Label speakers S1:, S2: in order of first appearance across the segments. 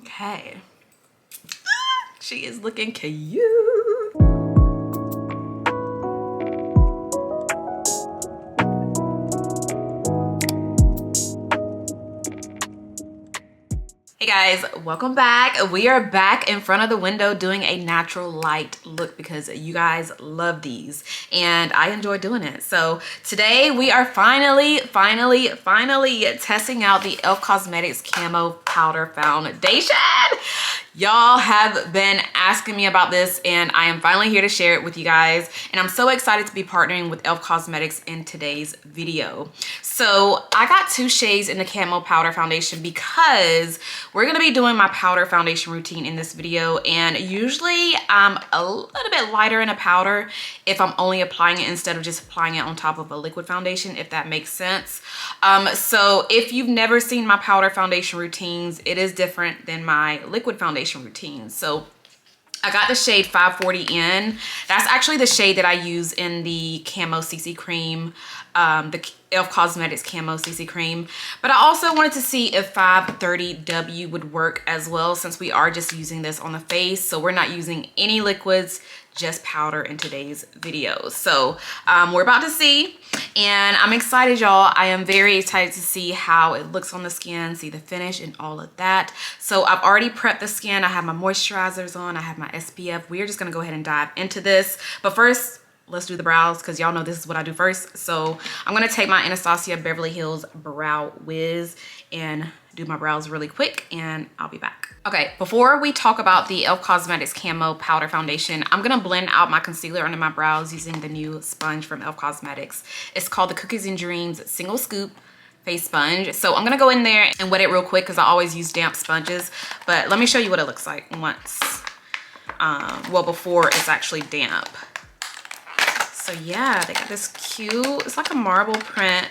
S1: Okay. She is looking cute. Hey guys, welcome back. We are back in front of the window doing a natural light look because you guys love these and I enjoy doing it. So today we are finally testing out the E.L.F Cosmetics Camo Powder Foundation. Y'all have been asking me about this and I am finally here to share it with you guys. And I'm so excited to be partnering with E.L.F Cosmetics in today's video. So I got 2 shades in the Camo Powder Foundation because we're gonna be doing my powder foundation routine in this video. And usually I'm a little bit lighter in a powder if I'm only applying it instead of just applying it on top of a liquid foundation, if that makes sense. So if you've never seen my powder foundation routines, it is different than my liquid foundation routines. So I got the shade 540 in. That's actually the shade that I use in the Camo CC Cream, the E.L.F Cosmetics Camo CC Cream. But I also wanted to see if 530W would work as well, since we are just using this on the face. So we're not using any liquids, just powder in today's video. So we're about to see, and I'm excited, y'all. I am very excited to see how it looks on the skin, see the finish and all of that. So I've already prepped the skin. I have my moisturizers on, I have my SPF. We are just gonna go ahead and dive into this. But first, let's do the brows because y'all know this is what I do first. So I'm gonna take my Anastasia Beverly Hills Brow Wiz and do my brows really quick and I'll be back. Okay, before we talk about the E.L.F Cosmetics Camo Powder Foundation, I'm gonna blend out my concealer under my brows using the new sponge from E.L.F Cosmetics. It's called the Cookies and Dreams Single Scoop Face Sponge. So I'm gonna go in there and wet it real quick because I always use damp sponges. But let me show you what it looks like once, well, before it's actually damp. So yeah, they got this cute, it's like a marble print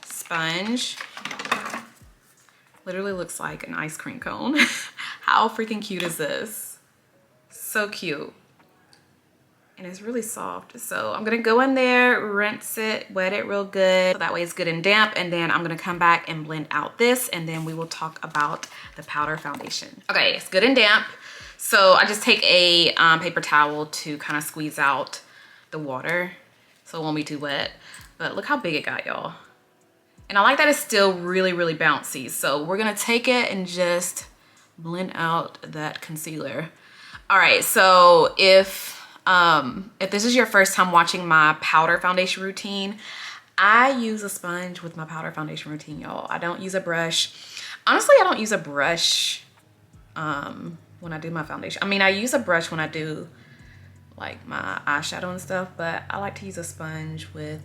S1: sponge. Literally looks like an ice cream cone. How freaking cute is this? So cute. And it's really soft. So I'm gonna go in there, rinse it, wet it real good. So that way it's good and damp. And then I'm gonna come back and blend out this and then we will talk about the powder foundation. Okay, it's good and damp. So I just take a paper towel to kind of squeeze out the water so it won't be too wet. But look how big it got, y'all. And I like that it's still really bouncy. So we're gonna take it and just blend out that concealer. All right, so if this is your first time watching my powder foundation routine, I use a sponge with my powder foundation routine, y'all. I don't use a brush. Honestly, I don't use a brush when I do my foundation. I mean, I use a brush when I do like my eyeshadow and stuff, but I like to use a sponge with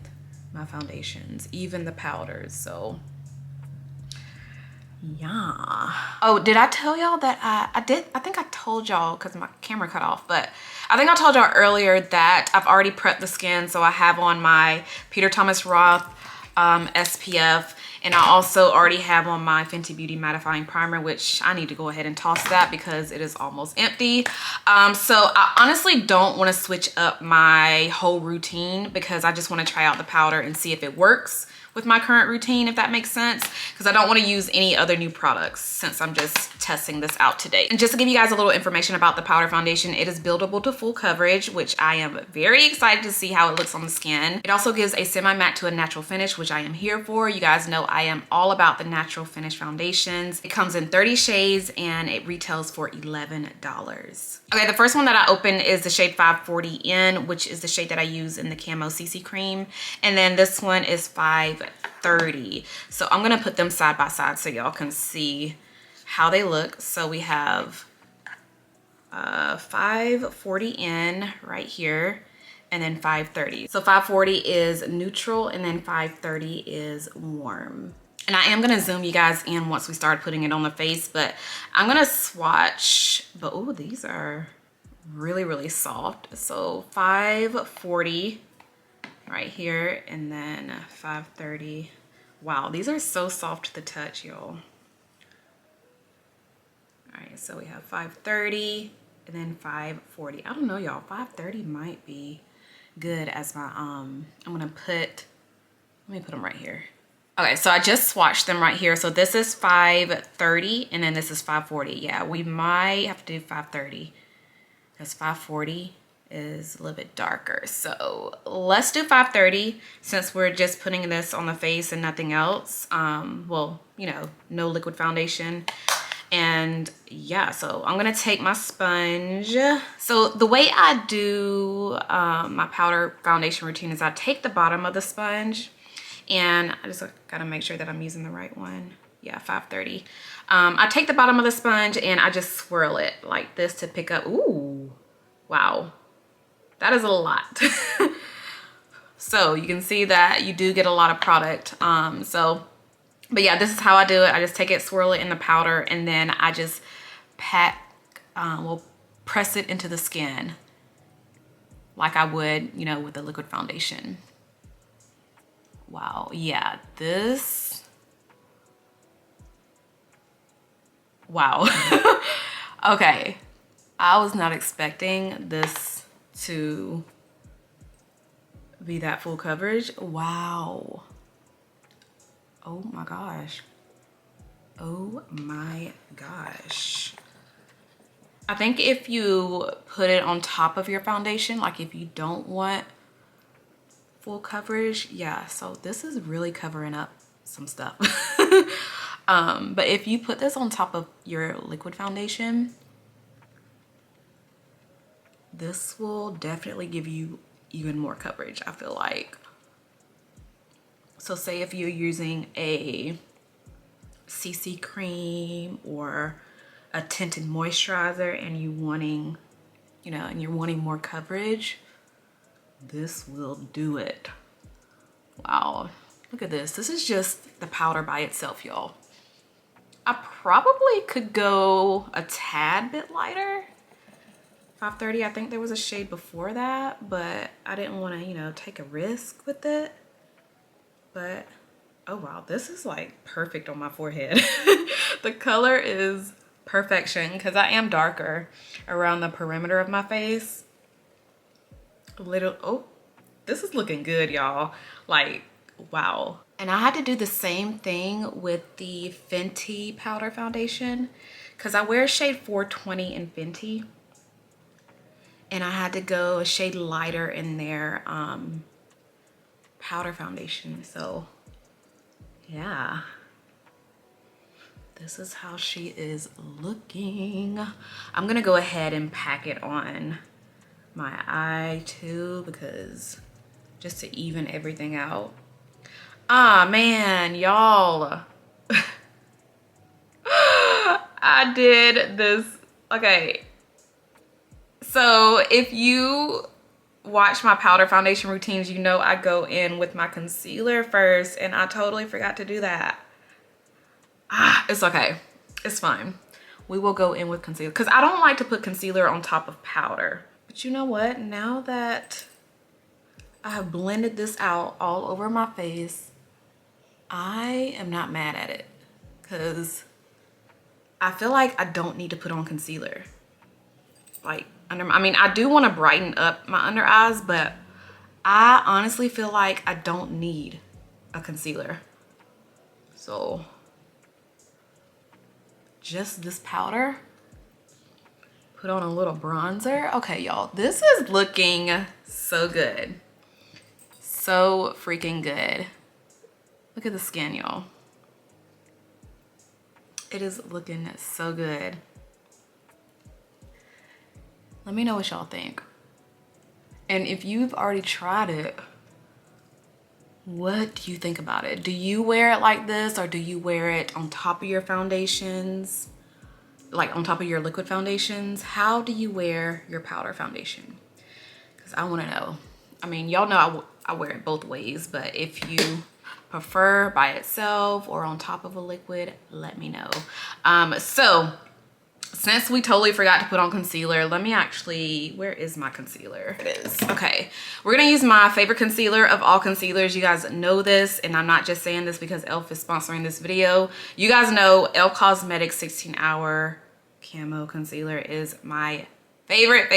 S1: my foundations, even the powders. So yeah. Oh, did I tell y'all that I think I told y'all because my camera cut off, but I think I told y'all earlier that I've already prepped the skin. So I have on my Peter Thomas Roth SPF, and I also already have on my Fenty Beauty Mattifying Primer, which I need to go ahead and toss that because it is almost empty. So I honestly don't want to switch up my whole routine because I just want to try out the powder and see if it works with my current routine, if that makes sense, because I don't want to use any other new products since I'm just testing this out today. And just to give you guys a little information about the powder foundation, it is buildable to full coverage, which I am very excited to see how it looks on the skin. It also gives a semi-matte to a natural finish, which I am here for. You guys know I am all about the natural finish foundations. It comes in 30 shades and it retails for $11. Okay, the first one that I opened is the shade 540 in, which is the shade that I use in the Camo CC Cream. And then this one is 530. So I'm gonna put them side by side so y'all can see how they look. So we have 540 in right here and then 530. So 540 is neutral and then 530 is warm. And I am gonna zoom you guys in once we start putting it on the face, but I'm gonna swatch, but oh, these are really soft. So 540 right here and then 530. Wow, these are so soft to the touch, y'all. All right, so we have 530 and then 540. I don't know, y'all, 530 might be good as my, I'm gonna put, let me put them right here. Okay, so I just swatched them right here. So this is 530 and then this is 540. Yeah, we might have to do 530 because 540 is a little bit darker. So let's do 530 since we're just putting this on the face and nothing else. Well, you know, no liquid foundation. And yeah, so I'm gonna take my sponge. So the way I do my powder foundation routine is I take the bottom of the sponge and I just gotta make sure that I'm using the right one. Yeah, 530. I take the bottom of the sponge and I just swirl it like this to pick up. Ooh, wow, that is a lot. So you can see that you do get a lot of product. But yeah, this is how I do it. I just take it, swirl it in the powder, and then I just press it into the skin like I would, you know, with the liquid foundation. Wow, yeah, this, wow. Okay, I was not expecting this to be that full coverage. Wow. Oh my gosh. Oh my gosh. I think if you put it on top of your foundation, like if you don't want full coverage, yeah, so this is really covering up some stuff. But if you put this on top of your liquid foundation, this will definitely give you even more coverage, I feel like. So say if you're using a CC cream or a tinted moisturizer and you wanting, you know, and you're wanting more coverage, this will do it. Wow, look at this. This is just the powder by itself, y'all. I probably could go a tad bit lighter. 530, I think there was a shade before that, but I didn't want to, you know, take a risk with it. But oh wow, this is like perfect on my forehead. The color is perfection because I am darker around the perimeter of my face. A little, oh, this is looking good, y'all. Like, wow. And I had to do the same thing with the Fenty powder foundation because I wear shade 420 in Fenty. And I had to go a shade lighter in their powder foundation. So yeah, this is how she is looking. I'm gonna go ahead and pack it on my eye too, because just to even everything out. Ah man, y'all. I did this. Okay, so if you watch my powder foundation routines, you know I go in with my concealer first, and I totally forgot to do that. It's okay, it's fine. We will go in with concealer because I don't like to put concealer on top of powder. But you know what, now that I have blended this out all over my face, I am not mad at it because I feel like I don't need to put on concealer. Like, I mean, I do want to brighten up my under eyes, but I honestly feel like I don't need a concealer. So just this powder, put on a little bronzer. Okay, y'all, this is looking so good. So freaking good. Look at the skin, y'all. It is looking so good. Let me know what y'all think. And if you've already tried it, what do you think about it? Do you wear it like this, or do you wear it on top of your foundations? Like on top of your liquid foundations? How do you wear your powder foundation? Because I want to know. I mean, y'all know I wear it both ways, but if you prefer by itself or on top of a liquid, let me know. So since we totally forgot to put on concealer, let me actually, where is my concealer? It is. Okay, we're gonna use my favorite concealer of all concealers. You guys know this, and I'm not just saying this because E.L.F is sponsoring this video. You guys know E.L.F Cosmetics 16 Hour Camo Concealer is my favorite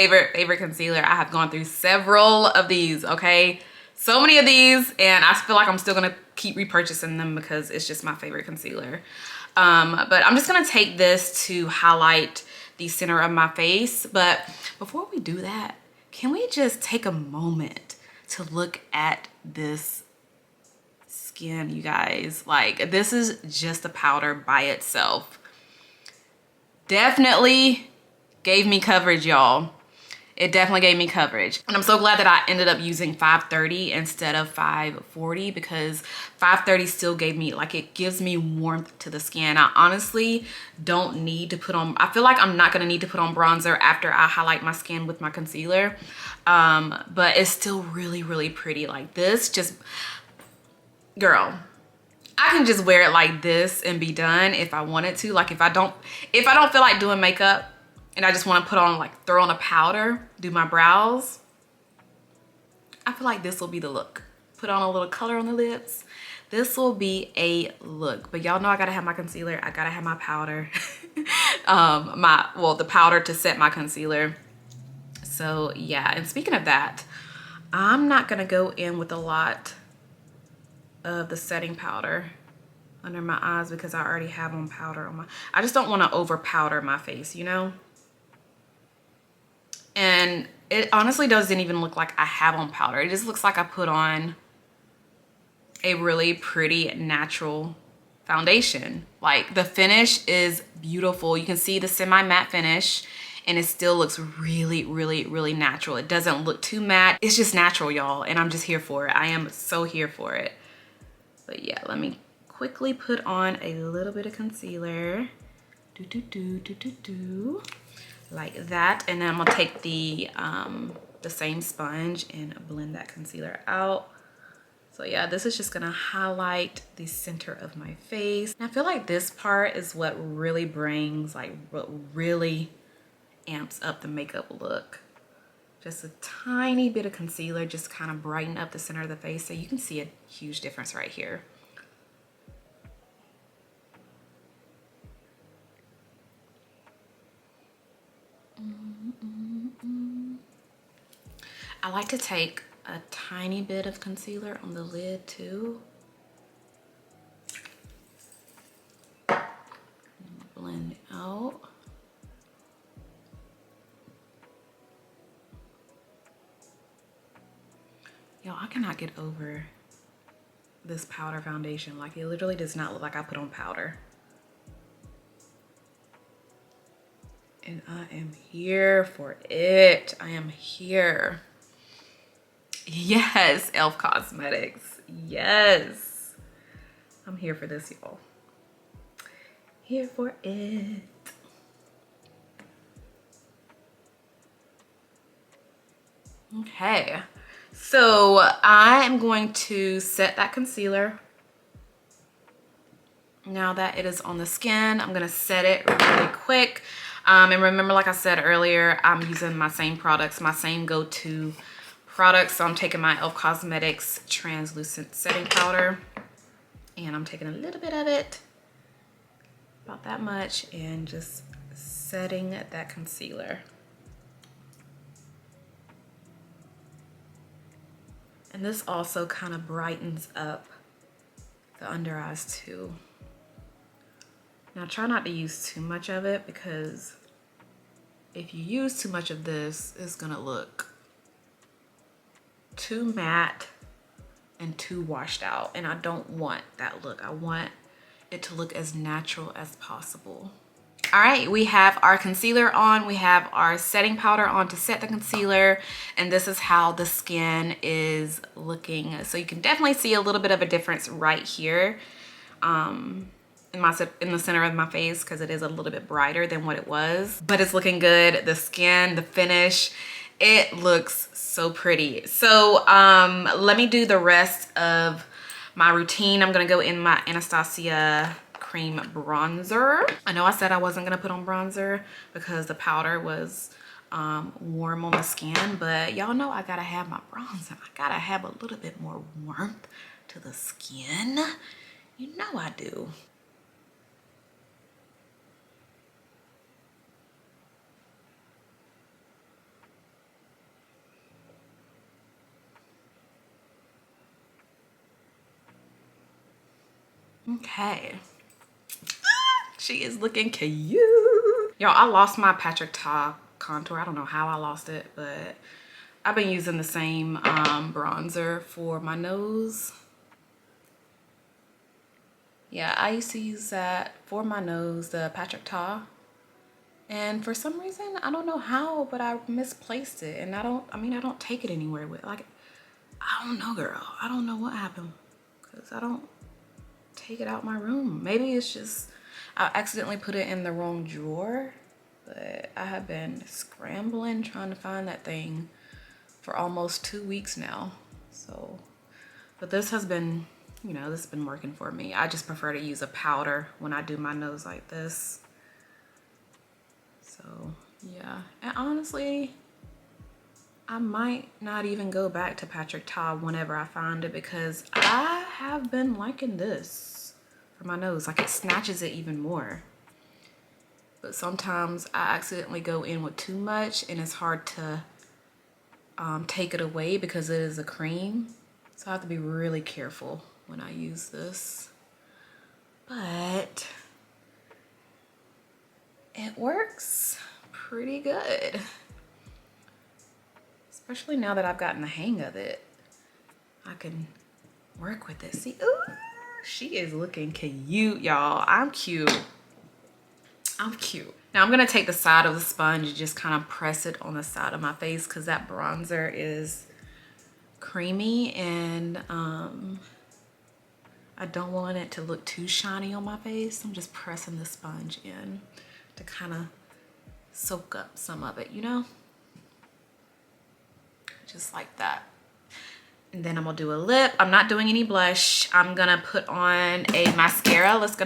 S1: concealer. I have gone through several of these, okay? so many of these, and I feel like I'm still gonna keep repurchasing them because it's just my favorite concealer. But I'm just gonna take this to highlight the center of my face. But before we do that, can we just take a moment to look at this skin, you guys? Like, this is just a powder by itself. Definitely gave me coverage, y'all. It definitely gave me coverage. And I'm so glad that I ended up using 530 instead of 540, because 530 still gave me, like, it gives me warmth to the skin. I honestly don't need to put on, I feel like I'm not gonna need to put on bronzer after I highlight my skin with my concealer. But it's still really, really pretty. Like, this just, girl, I can just wear it like this and be done if I wanted to. Like, if I don't feel like doing makeup, and I just want to put on, like, throw on a powder, do my brows, I feel like this will be the look. Put on a little color on the lips. This will be a look. But y'all know I gotta have my concealer. I gotta have my powder. The powder to set my concealer. So yeah, and speaking of that, I'm not gonna go in with a lot of the setting powder under my eyes because I already have on powder on my, I just don't want to over powder my face, you know? And it honestly doesn't even look like I have on powder. It just looks like I put on a really pretty natural foundation. Like, the finish is beautiful. You can see the semi-matte finish, and it still looks really, really, really natural. It doesn't look too matte. It's just natural, y'all, and I'm just here for it. I am so here for it. But yeah, let me quickly put on a little bit of concealer. Like that, and then I'm gonna take the same sponge and blend that concealer out. So yeah, this is just gonna highlight the center of my face. And I feel like this part is what really brings, like, what really amps up the makeup look. Just a tiny bit of concealer, just kind of brighten up the center of the face, so you can see a huge difference right here. I like to take a tiny bit of concealer on the lid too. Blend out. Yo, I cannot get over this powder foundation. Like, it literally does not look like I put on powder. And I am here for it. I am here. Yes, E.L.F. Cosmetics. Yes. I'm here for this, y'all. Here for it. Okay. So I am going to set that concealer. Now that it is on the skin, I'm gonna set it really quick. And remember, like I said earlier, I'm using my same products, my same go-to products. So I'm taking my E.L.F. Cosmetics translucent setting powder, and I'm taking a little bit of it, about that much, and just setting that concealer. And this also kind of brightens up the under eyes too. Now try not to use too much of it, because if you use too much of this, it's gonna look too matte and too washed out. And I don't want that look. I want it to look as natural as possible. All right, we have our concealer on, we have our setting powder on to set the concealer, and this is how the skin is looking. So you can definitely see a little bit of a difference right here in the center of my face, because it is a little bit brighter than what it was, but it's looking good. The skin, the finish, it looks so pretty. So let me do the rest of my routine. I'm gonna go in my Anastasia cream bronzer. I know I said I wasn't gonna put on bronzer because the powder was warm on the skin, but y'all know I gotta have my bronzer. I gotta have a little bit more warmth to the skin. You know I do. Okay. She is looking cute. Y'all, I lost my Patrick Ta contour. I don't know how I lost it, but I've been using the same bronzer for my nose. Yeah, I used to use that for my nose, the Patrick Ta. And for some reason, I don't know how, but I misplaced it. And I don't take it anywhere with, like, I don't know, girl. I don't know what happened, because I don't take it out my room. Maybe it's just, I accidentally put it in the wrong drawer, but I have been scrambling trying to find that thing for almost 2 weeks now. So, but this has been, you know, this has been working for me. I just prefer to use a powder when I do my nose like this. So yeah, and honestly, I might not even go back to Patrick Ta whenever I find it, because I have been liking this for my nose. Like, it snatches it even more. But sometimes I accidentally go in with too much and it's hard to take it away because it is a cream. So I have to be really careful when I use this. But it works pretty good. Especially now that I've gotten the hang of it. I can work with it. See, ooh, she is looking cute, y'all. I'm cute. I'm cute. Now I'm gonna take the side of the sponge and just kind of press it on the side of my face, because that bronzer is creamy and I don't want it to look too shiny on my face. I'm just pressing the sponge in to kind of soak up some of it, you know? Just like that. And then I'm gonna do a lip. I'm not doing any blush. I'm gonna put on a mascara. Let's do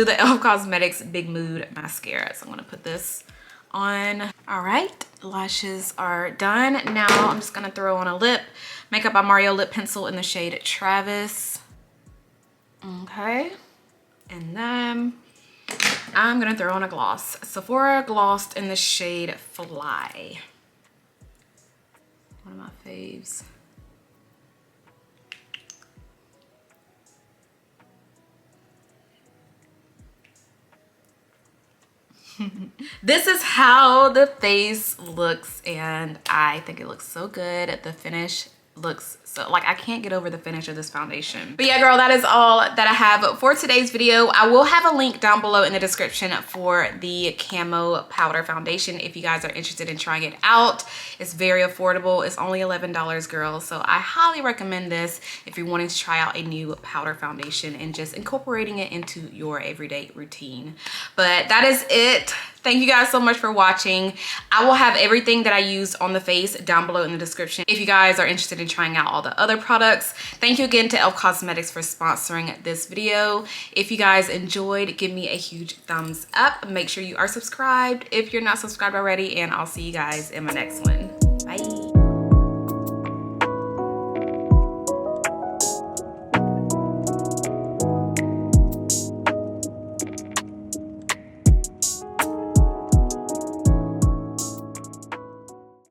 S1: the E.L.F Cosmetics Big Mood Mascara. So I'm gonna put this on. All right, lashes are done. Now I'm just gonna throw on a lip. Makeup by Mario lip pencil in the shade Travis. Okay, and then I'm gonna throw on a gloss. Sephora gloss in the shade Fly. One of my faves. This is how the face looks, and I think it looks so good. The finish looks so, like, I can't get over the finish of this foundation. But yeah, girl, that is all that I have for today's video. I will have a link down below in the description for the Camo powder foundation if you guys are interested in trying it out. It's very affordable. It's only $11, girl. So I highly recommend this if you're wanting to try out a new powder foundation and just incorporating it into your everyday routine. But that is it. Thank you guys so much for watching. I will have everything that I used on the face down below in the description if you guys are interested in trying out all the other products. Thank you again to E.L.F Cosmetics for sponsoring this video. If you guys enjoyed, give me a huge thumbs up. Make sure you are subscribed if you're not subscribed already, and I'll see you guys in my next one. Bye.